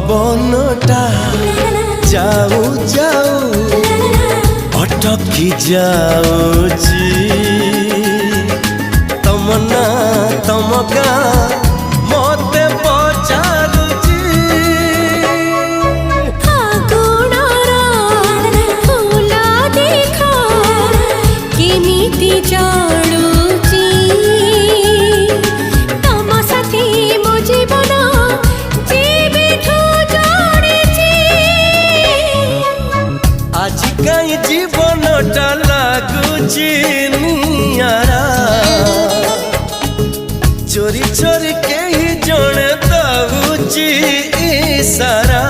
पवनटा जाऊ जाऊ अटकी जाऊची तमना तमका मते पचारुची फागुणरा फूला देखा केमिति जाणुची तम साथी मो जीवन जीविठू जोड़ीची आज कहीं जीवनटा लागुची नियारा चोरी चोरी के ही जने दउची इशारा।